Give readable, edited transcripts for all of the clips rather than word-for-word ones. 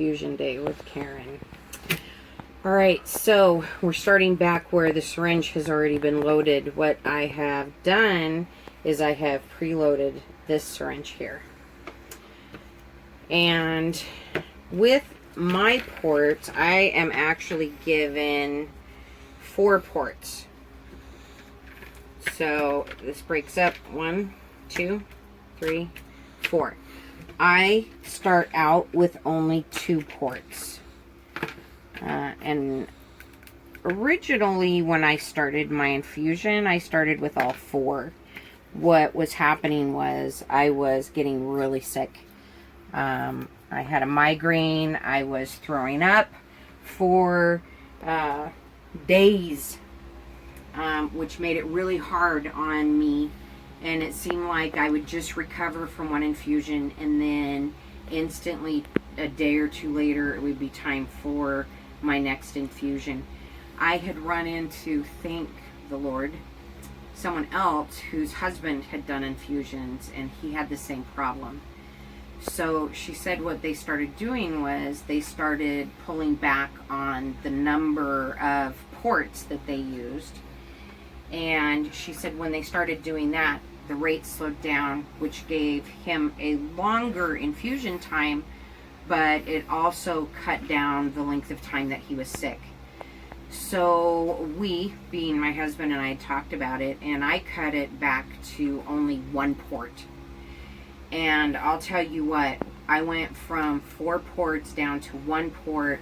infusion day with Karen. Alright, so we're starting back where the syringe has already been loaded. What I have done is I have preloaded this syringe here. And with my ports, I am actually given 4 ports. So this breaks up 1, 2, 3, 4. I start out with only 2 ports. And originally when I started my infusion, I started with all 4. What was happening was I was getting really sick. I had a migraine. I was throwing up for days, which made it really hard on me. And it seemed like I would just recover from one infusion, and then instantly, a day or 2 later, it would be time for my next infusion. I had run into, thank the Lord, someone else whose husband had done infusions, and he had the same problem. So she said what they started doing was they started pulling back on the number of ports that they used. And she said when they started doing that, the rate slowed down, which gave him a longer infusion time, but it also cut down the length of time that he was sick. So we, being my husband and I, talked about it, and I cut it back to only 1 port. And I'll tell you what, I went from 4 ports down to 1 port.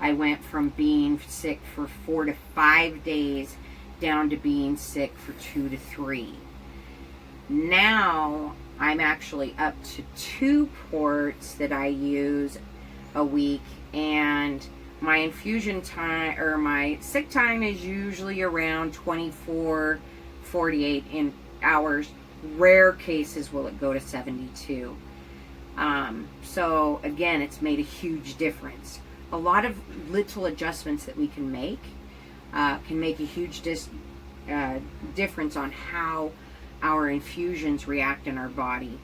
I went from being sick for 4 to 5 days down to being sick for 2 to 3. Now I'm actually up to 2 ports that I use a week, and my infusion time, or my sick time, is usually around 24, 48 hours. Rare cases will it go to 72. So again, it's made a huge difference. A lot of little adjustments that we can make a huge difference on how our infusions react in our body.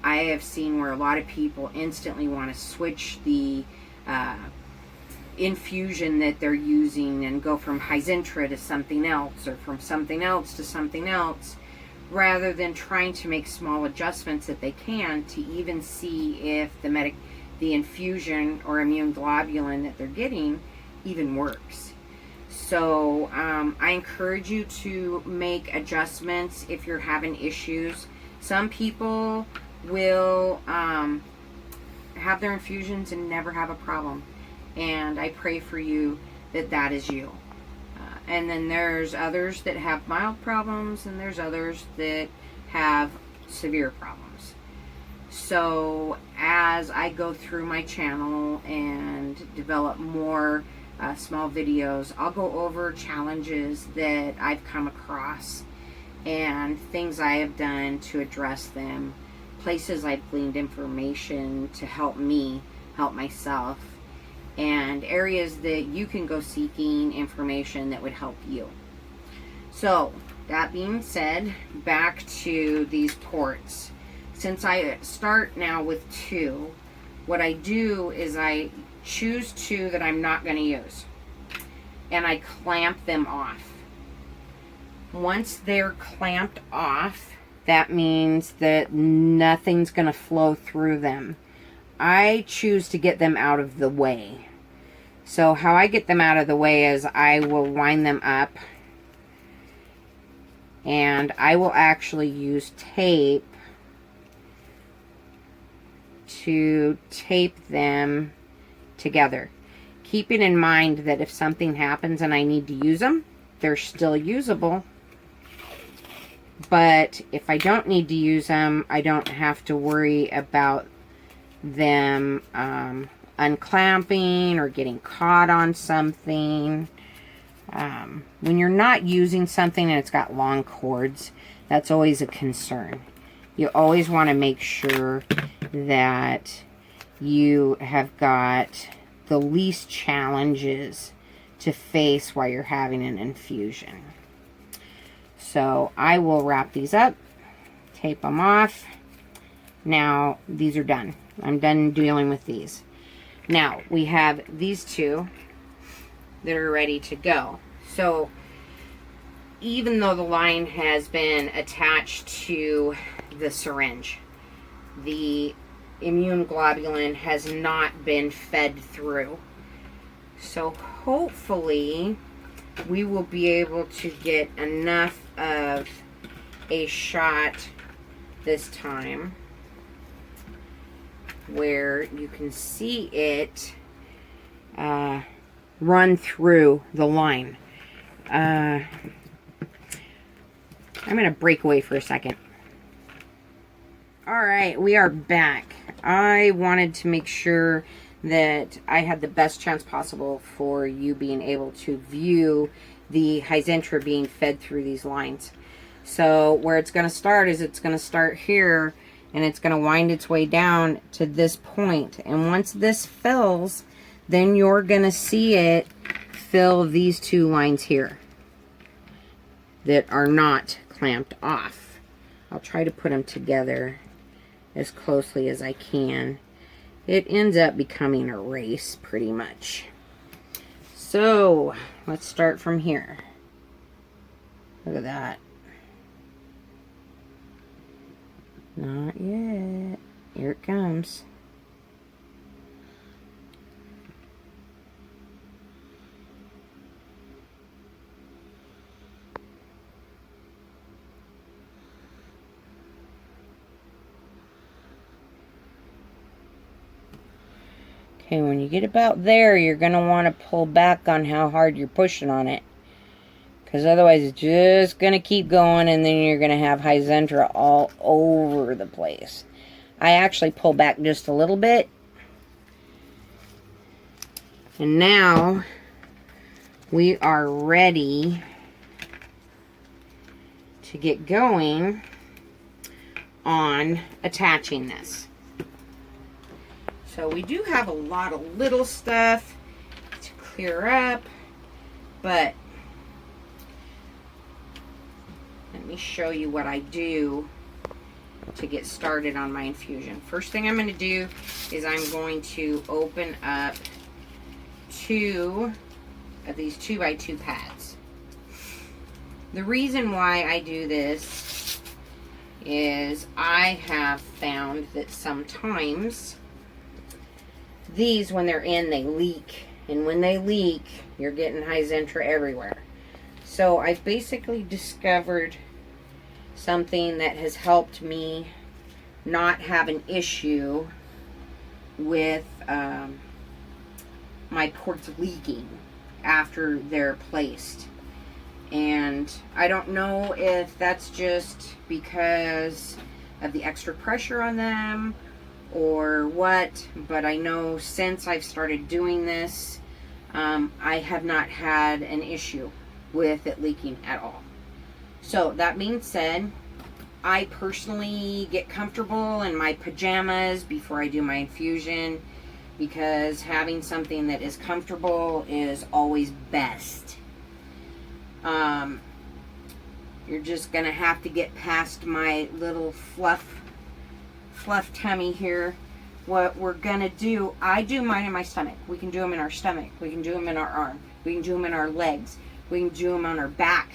I have seen where a lot of people instantly want to switch the infusion that they're using and go from Hizentra to something else, or from something else to something else, rather than trying to make small adjustments that they can to even see if the infusion or immune globulin that they're getting even works. So I encourage you to make adjustments if you're having issues. Some people will have their infusions and never have a problem, and I pray for you that that is you. And then there's others that have mild problems, and there's others that have severe problems. So as I go through my channel and develop more small videos, I'll go over challenges that I've come across and things I have done to address them, places I've gleaned information to help me help myself, and areas that you can go seeking information that would help you. So that being said, back to these ports. Since I start now with 2, what I do is I choose 2 that I'm not going to use, and I clamp them off. Once they're clamped off, that means that nothing's going to flow through them. I choose to get them out of the way. So how I get them out of the way is I will wind them up, and I will actually use tape to tape them together, keeping in mind that if something happens and I need to use them, they're still usable. But if I don't need to use them, I don't have to worry about them unclamping or getting caught on something. When you're not using something and it's got long cords, that's always a concern. You always want to make sure that you have got the least challenges to face while you're having an infusion. So I will wrap these up, tape them off. Now these are done. I'm done dealing with these. Now, we have these two that are ready to go. So, even though the line has been attached to the syringe, the immune globulin has not been fed through. So, hopefully, we will be able to get enough of a shot this time where you can see it run through the line. I'm going to break away for a second. Alright, we are back. I wanted to make sure that I had the best chance possible for you being able to view the Hizentra being fed through these lines. So where it's going to start is it's going to start here, and it's going to wind its way down to this point. And once this fills, then you're going to see it fill these two lines here that are not clamped off. I'll try to put them together as closely as I can. It ends up becoming a race pretty much. So let's start from here. Look at that. Not yet. Here it comes. Okay, when you get about there, you're going to want to pull back on how hard you're pushing on it. Because otherwise it's just going to keep going, and then you're going to have Hizentra all over the place. I actually pull back just a little bit. And now we are ready to get going on attaching this. So we do have a lot of little stuff to clear up, but let me show you what I do to get started on my infusion. First thing I'm going to do is I'm going to open up 2 of these 2x2 pads. The reason why I do this is I have found that sometimes these, when they're in, they leak. And when they leak, you're getting Hizentra everywhere. So I've basically discovered something that has helped me not have an issue with my ports leaking after they're placed. And I don't know if that's just because of the extra pressure on them or what, but I know since I've started doing this, I have not had an issue with it leaking at all. So that being said, I personally get comfortable in my pajamas before I do my infusion, because having something that is comfortable is always best. You're just gonna have to get past my little fluff tummy here. What we're gonna do, I do mine in my stomach. We can do them in our stomach. We can do them in our arm. We can do them in our legs. We can do them on our back,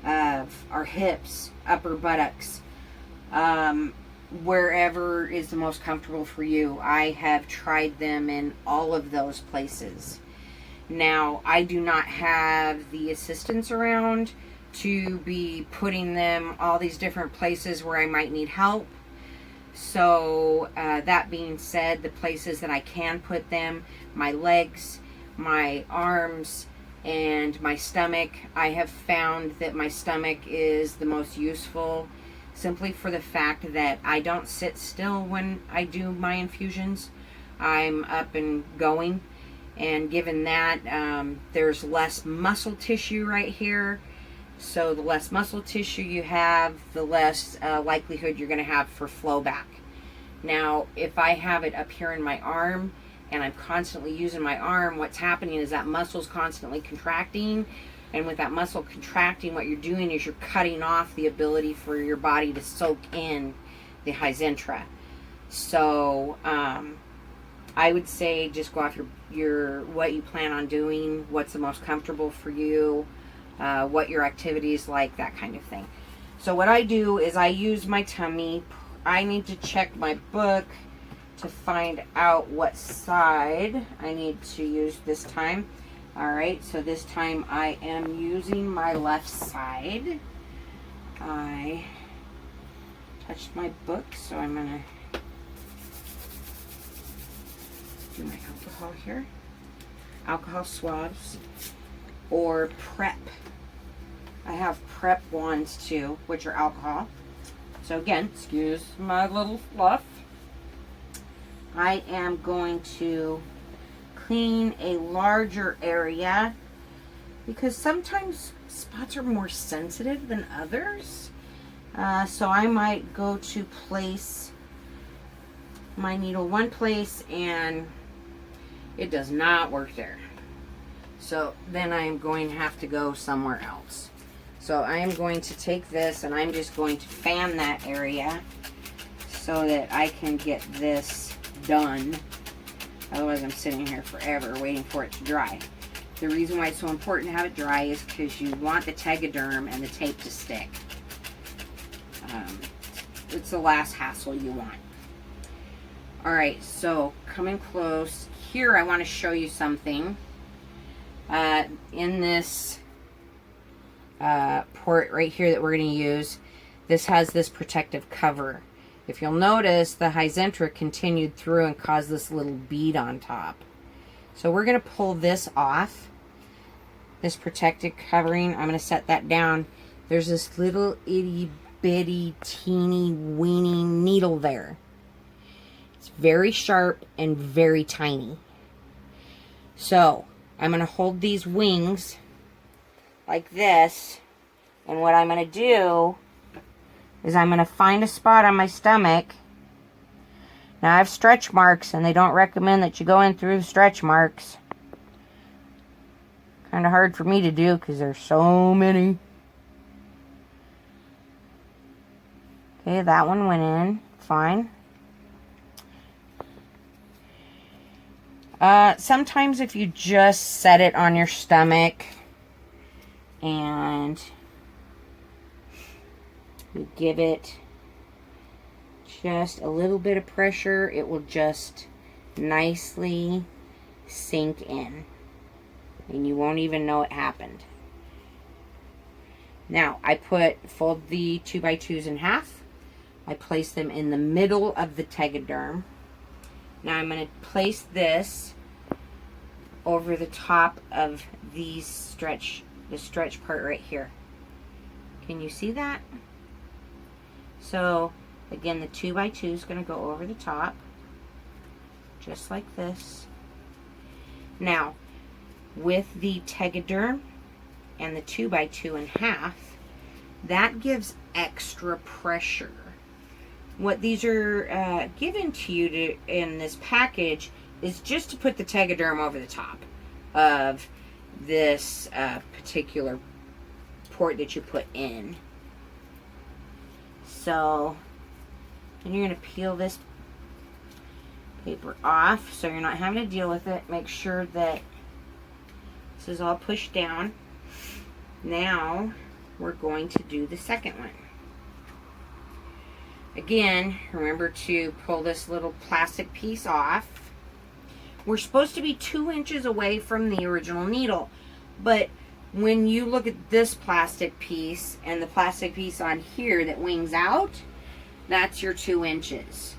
of our hips, upper buttocks, wherever is the most comfortable for you. I have tried them in all of those places. Now, I do not have the assistants around to be putting them all these different places where I might need help. So that being said, the places that I can put them, my legs, my arms, and my stomach, I have found that my stomach is the most useful, simply for the fact that I don't sit still when I do my infusions. I'm up and going, and given that there's less muscle tissue right here, so the less muscle tissue you have, the less likelihood you're going to have for flow back. Now, if I have it up here in my arm and I'm constantly using my arm, what's happening is that muscle's constantly contracting, and with that muscle contracting, what you're doing is you're cutting off the ability for your body to soak in the Hizentra. So I would say just go off your what you plan on doing, what's the most comfortable for you, what your activity is like, that kind of thing. So what I do is I use my tummy. I need to check my book to find out what side I need to use this time. All right, so this time I am using my left side. I touched my book, so I'm gonna do my alcohol here. Alcohol swabs or prep. I have prep wands too, which are alcohol. So again, excuse my little fluff. I am going to clean a larger area because sometimes spots are more sensitive than others. So I might go to place my needle one place and it does not work there. So then I am going to have to go somewhere else. So I am going to take this and I'm just going to fan that area so that I can get this done. Otherwise I'm sitting here forever waiting for it to dry. The reason why it's so important to have it dry is because you want the Tegaderm and the tape to stick. It's the last hassle you want. Alright, so coming close. Here I want to show you something. In this port right here that we're going to use, this has this protective cover. If you'll notice, the Hyzentra continued through and caused this little bead on top. So we're going to pull this off, this protective covering. I'm going to set that down. There's this little itty bitty teeny weeny needle there. It's very sharp and very tiny. So I'm going to hold these wings like this, and what I'm going to do is I'm going to find a spot on my stomach. Now I have stretch marks, and they don't recommend that you go in through stretch marks. Kind of hard for me to do because there's so many. Okay, that one went in fine. Sometimes if you just set it on your stomach and you give it just a little bit of pressure, it will just nicely sink in and you won't even know it happened. Now I fold the 2x2s in half. I place them in the middle of the Tegaderm. Now I'm going to place this over the top of the stretch part right here. Can you see that? So again, the 2x2 is going to go over the top, just like this. Now, with the Tegaderm and the 2x2 in half, that gives extra pressure. What these are given to you in this package is just to put the Tegaderm over the top of this particular port that you put in. So, and you're going to peel this paper off so you're not having to deal with it. Make sure that this is all pushed down. Now, we're going to do the second one. Again, remember to pull this little plastic piece off. We're supposed to be 2 inches away from the original needle, but when you look at this plastic piece and the plastic piece on here that wings out, that's your 2 inches.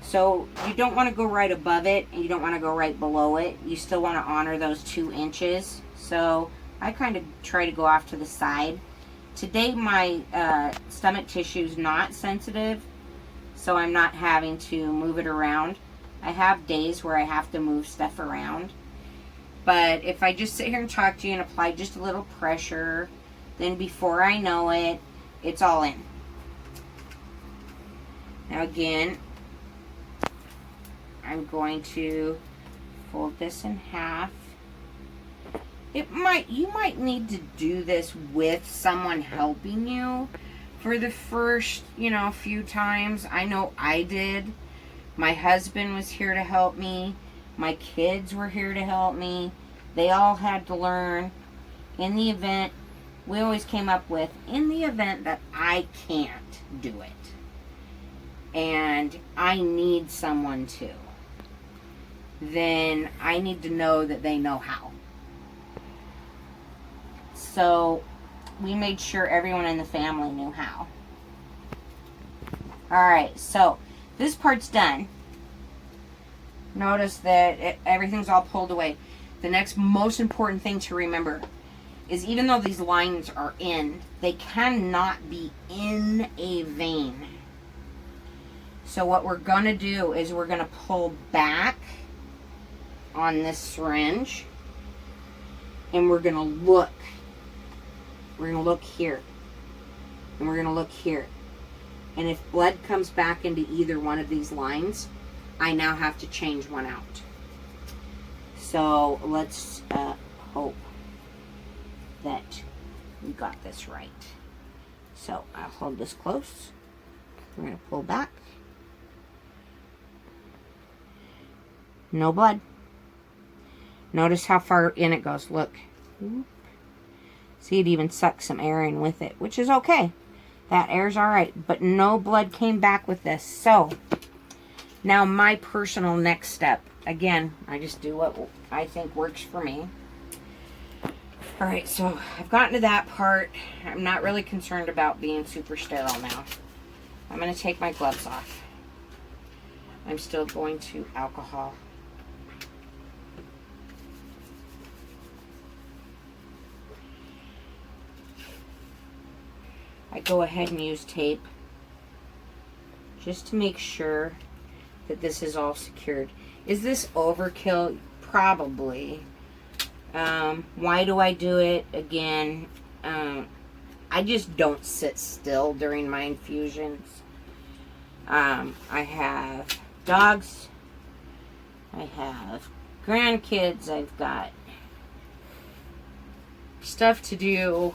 So you don't want to go right above it and you don't want to go right below it. You still want to honor those 2 inches. So I kind of try to go off to the side. Today my stomach tissue is not sensitive, so I'm not having to move it around. I have days where I have to move stuff around. But if I just sit here and talk to you and apply just a little pressure, then before I know it, it's all in. Now again, I'm going to fold this in half. You might need to do this with someone helping you for the first, few times. I know I did. My husband was here to help me. My kids were here to help me. They all had to learn. In the event, we always came up with, in the event that I can't do it, and I need someone to, then I need to know that they know how. So we made sure everyone in the family knew how. Alright, so this part's done. Notice that everything's all pulled away. The next most important thing to remember is, even though these lines are in, they cannot be in a vein. So what we're going to do is we're going to pull back on this syringe, and we're going to look. We're going to look here, and we're going to look here. And if blood comes back into either one of these lines, I now have to change one out. So let's hope that we got this right. So I'll hold this close. We're going to pull back. No blood. Notice how far in it goes. Look. See, it even sucks some air in with it, which is okay. That air's alright, but no blood came back with this. So, now my personal next step. Again, I just do what I think works for me. Alright, so I've gotten to that part. I'm not really concerned about being super sterile now. I'm going to take my gloves off. I'm still going to alcohol. I go ahead and use tape just to make sure that this is all secured. Is this overkill? Probably. Why do I do it? Again, I just don't sit still during my infusions. I have dogs. I have grandkids. I've got stuff to do.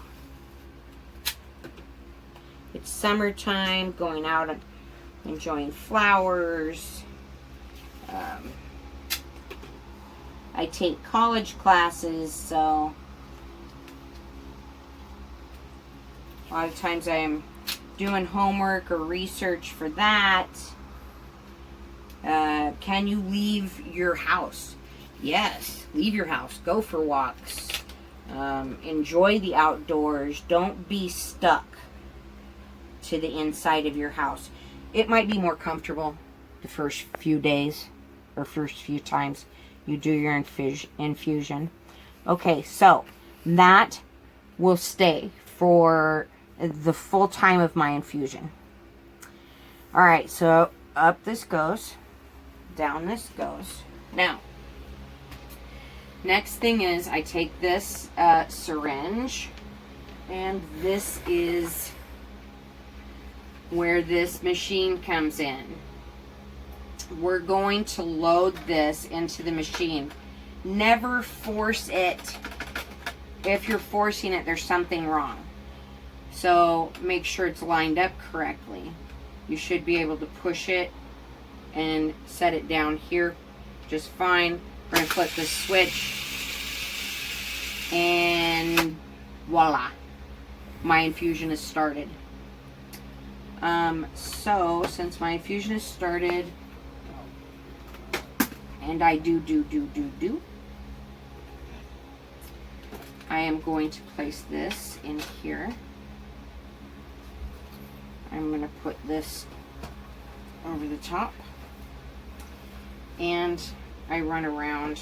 It's summertime, going out and enjoying flowers. I take college classes, so a lot of times I'm doing homework or research for that. Can you leave your house? Yes, leave your house. Go for walks. Enjoy the outdoors. Don't be stuck to the inside of your house. It might be more comfortable the first few days or first few times you do your infusion. Okay, so that will stay for the full time of my infusion. Alright, so up this goes, down this goes. Now, next thing is I take this syringe, and this is where this machine comes in. We're going to load this into the machine. Never force it. If you're forcing it, there's something wrong. So make sure it's lined up correctly. You should be able to push it and set it down here just fine. We're going to flip the switch, and voila, my infusion is started. So since my infusion is started, and I do, I am going to place this in here. I'm going to put this over the top, and I run around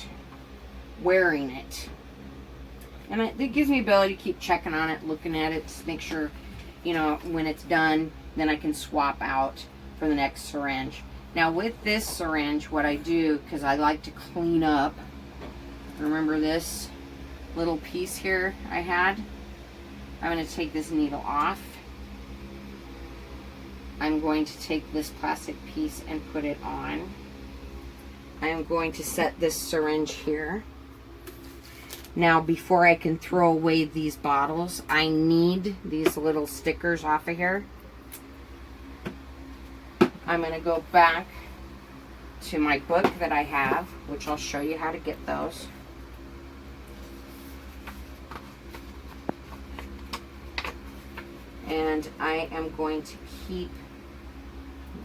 wearing it. And it gives me the ability to keep checking on it, looking at it, to make sure, you know, when it's done, then I can swap out for the next syringe. Now with this syringe, what I do, because I like to clean up, remember this little piece here I had? I'm going to take this needle off. I'm going to take this plastic piece and put it on. I'm going to set this syringe here. Now, before I can throw away these bottles, I need these little stickers off of here. I'm going to go back to my book that I have, which I'll show you how to get those. And I am going to keep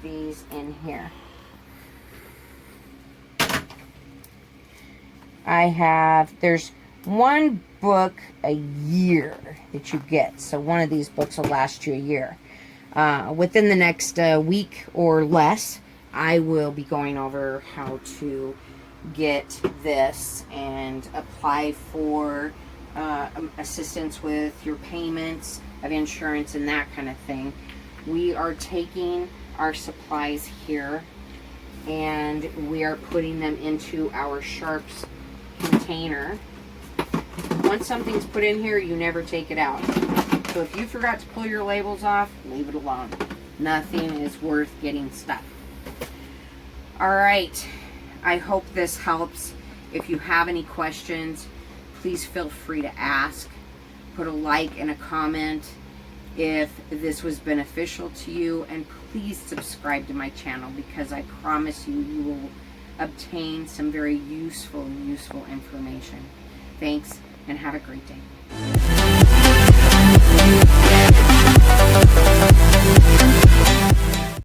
these in here. There's one book a year that you get. So one of these books will last you a year. Within the next week or less, I will be going over how to get this and apply for assistance with your payments of insurance and that kind of thing. We are taking our supplies here and we are putting them into our Sharps container. Once something's put in here, you never take it out. So if you forgot to pull your labels off, leave it alone. Nothing is worth getting stuck. Alright, I hope this helps. If you have any questions, please feel free to ask. Put a like and a comment if this was beneficial to you, and please subscribe to my channel, because I promise you, you will obtain some very useful information. Thanks, and have a great day.